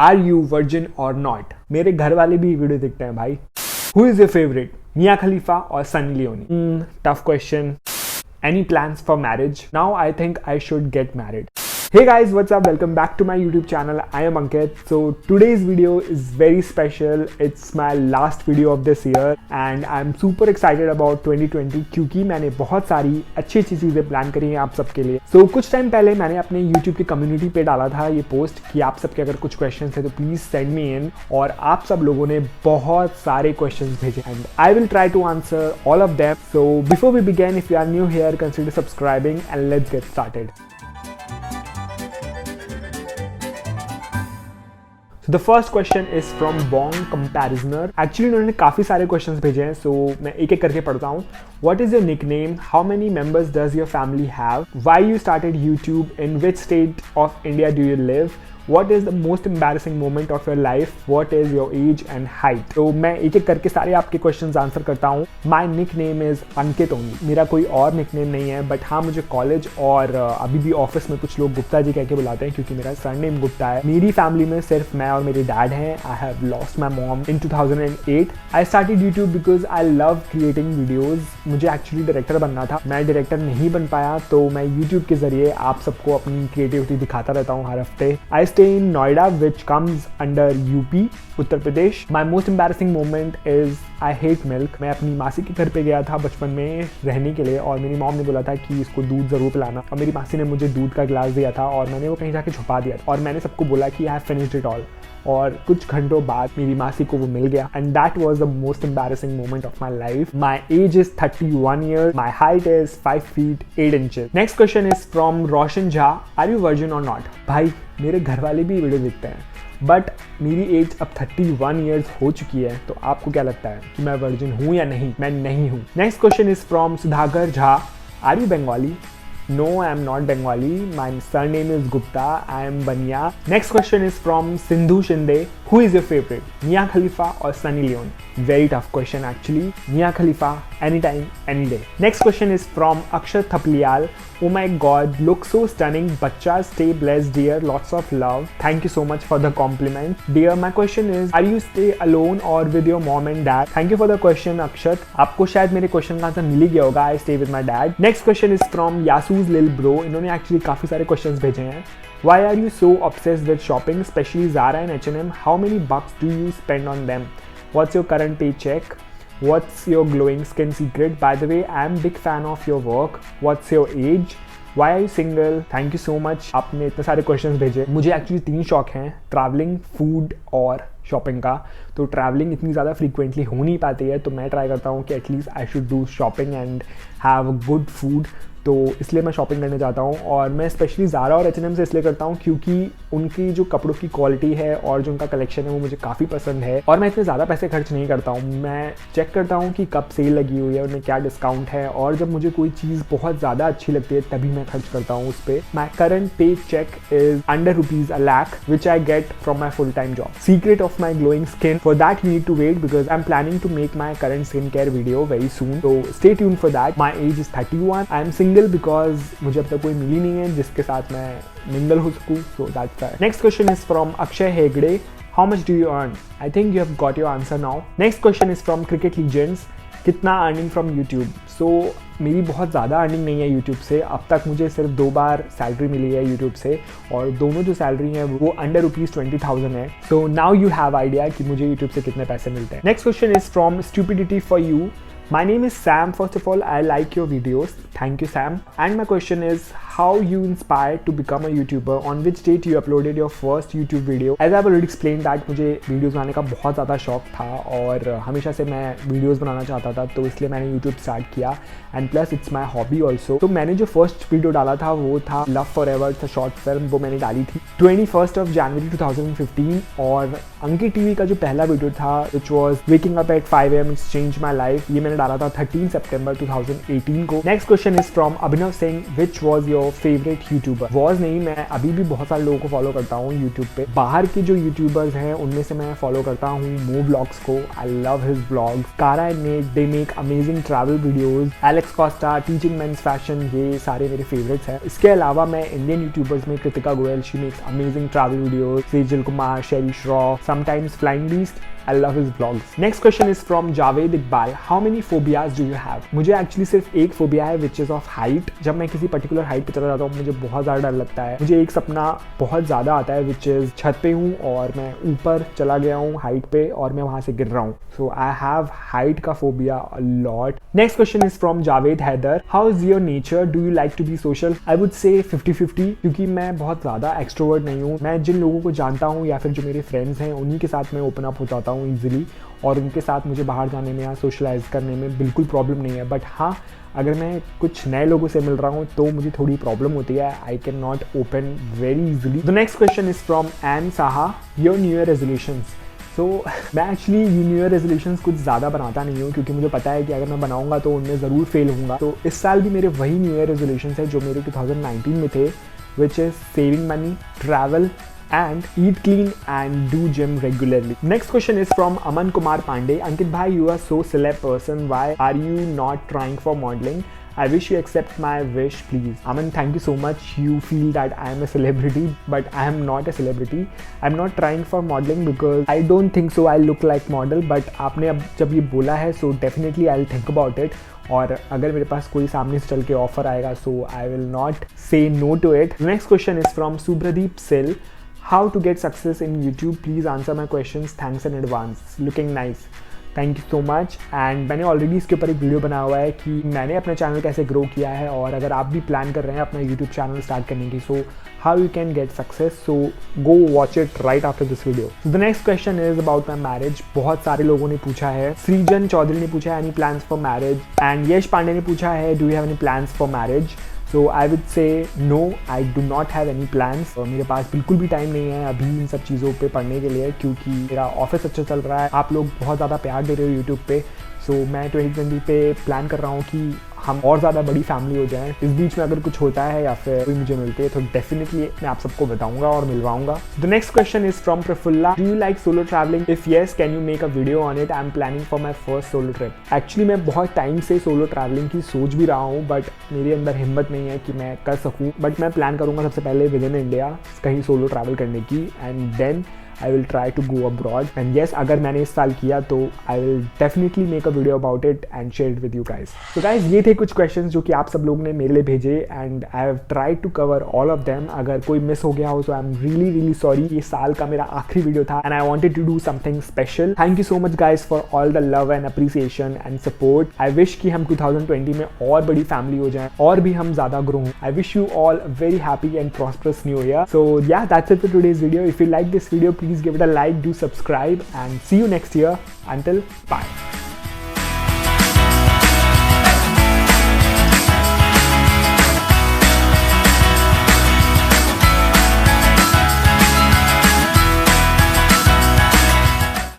Are you virgin और not? मेरे घर वाले भी वीडियो देखते हैं भाई। हु इज योर फेवरेट, मिया खलीफा और Sunny Leone? Tough question. Any plans for marriage? Now I think I should get married. Hey guys, what's up? Welcome back to my YouTube channel. I am Ankit. So today's video is very special. It's my last video of this year and I'm super excited about 2020 क्योंकि मैंने बहुत सारी अच्छी चीज़ें plan करी हैं आप सबके लिए। So कुछ टाइम पहले मैंने अपने YouTube की कम्युनिटी पे डाला था ये पोस्ट कि आप सबके अगर कुछ क्वेश्चन थे तो प्लीज़ सेंड मी इन, और आप सब लोगों ने बहुत सारे क्वेश्चन भेजे and I will try to answer all of them. So before we begin, if you are new here, consider subscribing and let's get started. The first question is from Bong Comparisoner. Actually उन्होंने काफ़ी सारे questions भेजे हैं, so मैं एक एक करके पढ़ता हूँ. What is your nickname? How many members does your family have? Why you started YouTube? In which state of India do you live? What is the most embarrassing moment of your life? What is your age and height? तो मैं एक एक करके सारे आपके questions answer करता हूँ. My nickname is Ankit only. मेरा कोई और निकनेम नहीं है, बट हाँ मुझे कॉलेज और अभी भी ऑफिस में कुछ लोग गुप्ता जी कह के बुलाते हैं क्योंकि मेरा सरनेम गुप्ता है. मेरी फैमिली में सिर्फ मैं और मेरे डैड हैं. I have lost my mom in 2008. I started YouTube because I love creating videos. मुझे एक्चुअली डायरेक्टर बनना था, मैं डायरेक्टर नहीं बन पाया, तो मैं यूट्यूब के जरिए आप सबको अपनी क्रिएटिविटी दिखाता रहता हूँ हर हफ्ते. आई stay in Noida, which comes under UP, Uttar Pradesh. My most embarrassing moment is I hate milk. मैं अपनी मासी के घर पे गया था बचपन में रहने के लिए और मेरी मॉम ने बोला था कि इसको दूध ज़रूर पिलाना, और मेरी मासी ने मुझे दूध का गिलास दिया था और मैंने वो कहीं जाके छुपा दिया और मैंने सबको बोला कि I have finished it all. और कुछ घंटों बाद मेरी मासी को वो मिल गया and that was the most embarrassing moment of my life. My age is 31 years. My height is 5 feet 8 inches. Next question is from Roshan Jha. Are you virgin or not? भाई मेरे घर वाले भी वीडियो देखते हैं, but मेरी as अब 31 years हो चुकी है, तो आपको क्या लगता है कि मैं वर्जिन हूँ या नहीं? मैं नहीं हूँ. Next question is from Sudhakar Jha. Are you Bengali? No, I am not Bengali. My surname is Gupta. I am Bania. Next question is from Sindhu Shinde. Who is your favorite, Mia Khalifa or Sunny Leone? Very tough question actually. Mia Khalifa, anytime, any day. Next question is from Akshat Thapliyal. Oh my God, look so stunning. Bachcha, stay blessed, dear. Lots of love. Thank you so much for the compliment. Dear, my question is, are you stay alone or with your mom and dad? Thank you for the question, Akshat. आपको शायद मेरे question का answer मिल ही गया होगा. I stay with my dad. Next question is from Yasu's Lil Bro. इन्होंने actually काफ़ी सारे questions भेजे हैं. Why are you so obsessed with shopping, especially Zara and H&M? How many bucks do you spend on them? What's your current paycheck? What's your glowing skin secret? By the way, I'm big fan of your work. What's your age? Why are you single? Thank you so much. आपने इतने सारे questions भेजे. मुझे actually 3 शौक हैं, travelling, food और shopping का. तो ट्रैवलिंग इतनी ज़्यादा फ्रीक्वेंटली हो नहीं पाती है, तो मैं ट्राई करता हूँ कि at least I should do shopping and have good food. तो इसलिए मैं शॉपिंग करने जाता हूँ, और मैं स्पेशली ज़ारा और H&M से इसलिए करता हूँ क्योंकि उनकी जो कपड़ों की क्वालिटी है और जो उनका कलेक्शन है वो मुझे काफ़ी पसंद है, और मैं इतने ज़्यादा पैसे खर्च नहीं करता हूँ. मैं चेक करता हूँ कि कब सेल लगी हुई है, उनमें क्या डिस्काउंट है, और जब मुझे कोई चीज़ बहुत ज़्यादा अच्छी लगती है तभी मैं खर्च करता हूँ उस पर. My current pay check is under ₹1,00,000 which I get from my full time job. Secret of my glowing skin, for that you need to wait because I am planning to make my current skin care video very soon, तो stay tune for that. My age is 31. I am single because मुझे अब तक कोई मिली नहीं है जिसके साथ मैं मिंगल हो सकूँ, so that's why. Next question is from Akshay Hegde. How much do you earn? I think you have got your answer now. Next question is from cricket legends. कितना अर्निंग फ्रॉम यूट्यूब? सो मेरी बहुत ज़्यादा अर्निंग नहीं है YouTube से. अब तक मुझे सिर्फ 2 बार सैलरी मिली है यूट्यूब से, और दोनों जो सैलरी है वो अंडर ₹20,000 है. So now you have idea कि मुझे यूट्यूब से कितने पैसे मिलते हैं. Next question is from stupidity for you. My name is Sam. First of all, I like your videos. Thank you, Sam. And my question is, how you inspired to become a YouTuber? On which date you uploaded your first YouTube video? As I've already explained that मुझे videos बनाने का बहुत ज़्यादा शौक था और हमेशा से मैं वीडियोस बनाना चाहता था, तो इसलिए मैंने YouTube स्टार्ट किया. And plus it's my hobby also. तो मैंने जो फर्स्ट वीडियो डाला था वो था लव फॉर एवर, था शॉर्ट फिल्म. वो मैंने डाली थी 21 जनवरी 2015. और अंकित टीवी का जो पहला वीडियो था which was waking up at 5 AM, it's change my life, ये मैंने डाला था 13 सितंबर 2018 को। Next question is from Abhinav Singh, which was your favourite YouTuber? Was नहीं, मैं अभी भी बहुत सारे लोगों को फॉलो करता हूँ यूट्यूब पे। बाहर के जो यूट्यूबर्स हैं उनमें से मैं फॉलो करता हूँ मो ब्लॉग्स को, I love his blogs. Kara and Nate, they make amazing travel videos. Alex Costa, teaching men's fashion, ये सारे मेरे फेवरेट्स हैं। इसके अलावा मैं इंडियन यूट्यूबर्स में Kritika Goyal, she makes amazing travel videos. Sejal Kumar, Sherry Shroff, sometimes Flying Beast, I love his vlogs. Next question is from Javed Iqbal. How many phobias do you have? मुझे actually सिर्फ एक फोबिया है, which is of height. जब मैं किसी particular height पे चला जाता हूँ मुझे बहुत ज़्यादा डर लगता है। मुझे एक सपना बहुत ज़्यादा आता है, which is छत पे हूँ और मैं ऊपर चला गया हूँ हाइट पे और मैं वहाँ से गिर रहा हूँ। So I have height का phobia a lot. Next question is from Javed Haider. How is your nature? Do you like to be social? I would say 50-50, क्योंकि मैं बहुत ज़्यादा एक्सट्रोवर्ट नहीं हूँ। मैं जिन लोगों को जानता हूँ या फिर जो मेरे फ्रेंड्स हैं उन्हीं के साथ मैं ओपन अप हो जाता हूँ ईजिली, और उनके साथ मुझे बाहर जाने में या सोशलाइज करने में बिल्कुल प्रॉब्लम नहीं है। बट हाँ, अगर मैं कुछ नए लोगों से मिल रहा हूँ तो मुझे थोड़ी प्रॉब्लम होती है। I can not open very easily. The next question is from N Saha, your new year resolutions. So मैं एक्चुअली न्यू ईयर रेजोल्यूशंस कुछ ज़्यादा बनाता नहीं हूँ, क्योंकि मुझे पता है कि अगर मैं बनाऊंगा तो उनमें ज़रूर फेल होऊंगा। तो इस साल भी मेरे वही न्यू ईयर रेजोल्यूशंस है जो मेरे 2019 में थे, which is saving money, travel and eat clean and do gym regularly. Next question is from Aman Kumar Pandey. Ankit bhai, you are so celeb person. Why are you not trying for modeling? I wish you accept my wish, please. Aman, thank you so much. You feel that I am a celebrity, but I am not a celebrity. I'm not trying for modeling because I don't think so I look like model. But आपने अब जब ये बोला है, so definitely I'll think about it. और अगर मेरे पास कोई सामने से चल के ऑफर आएगा, so I will not say no to it. The next question is from Subhradeep Sil. How to get success in YouTube? Please answer my questions. Thanks in advance. Looking nice. Thank you so much. And मैंने already इसके ऊपर एक video बनाया हुआ है कि मैंने अपना चैनल कैसे ग्रो किया है, और अगर आप भी प्लान कर रहे हैं अपना यूट्यूब चैनल स्टार्ट करने की, so how you can get success, so go watch it right after this video. The next question is about my marriage. बहुत सारे लोगों ने पूछा है। सृजन चौधरी ने पूछा है any plans for marriage, and Yash Pandey ने पूछा है do you have any plans for marriage. So I would say no, I do not have any plans. मेरे पास बिल्कुल भी टाइम नहीं है अभी इन सब चीज़ों पे पढ़ने के लिए, क्योंकि मेरा ऑफिस अच्छा चल रहा है। आप लोग बहुत ज़्यादा प्यार दे रहे हो यूट्यूब पे, सो मैं 2020 पे प्लान कर रहा हूँ कि हम और ज़्यादा बड़ी फैमिली हो जाएं। इस बीच में अगर कुछ होता है या फिर कोई मुझे मिलती है तो डेफिनेटली मैं आप सबको बताऊंगा और मिलवाऊंगा। The next question is from Praphulla, do you like solo travelling? If yes, can you make a video on it? I am planning for my first solo trip. Actually मैं बहुत टाइम से सोलो ट्रैवलिंग की सोच भी रहा हूँ, but मेरे अंदर हिम्मत नहीं है कि मैं कर सकूँ। बट मैं प्लान करूँगा सबसे पहले विद इन इंडिया कहीं सोलो ट्रैवल करने की, and then I will try to go abroad. And yes, अगर मैंने इस साल किया तो I will definitely make a video about it and share it with you guys. So guys, ये थे कुछ questions जो कि आप सब लोगों ने मेरे लिए भेजे, and I have tried to cover all of them. अगर कोई मिस हो गया हो तो I'm really sorry. ये साल का मेरा आखिरी वीडियो था and I wanted to do something special. Thank you so much guys for all the love and appreciation and support. I wish कि हम 2020 में और बड़ी फैमिली हो जाएं और भी हम ज़्यादा ग्रो हों. I wish you all a very happy and prosperous new year. So yeah, that's it for today's video. If you like this video, please give it a like, do subscribe, and see you next year. Until bye.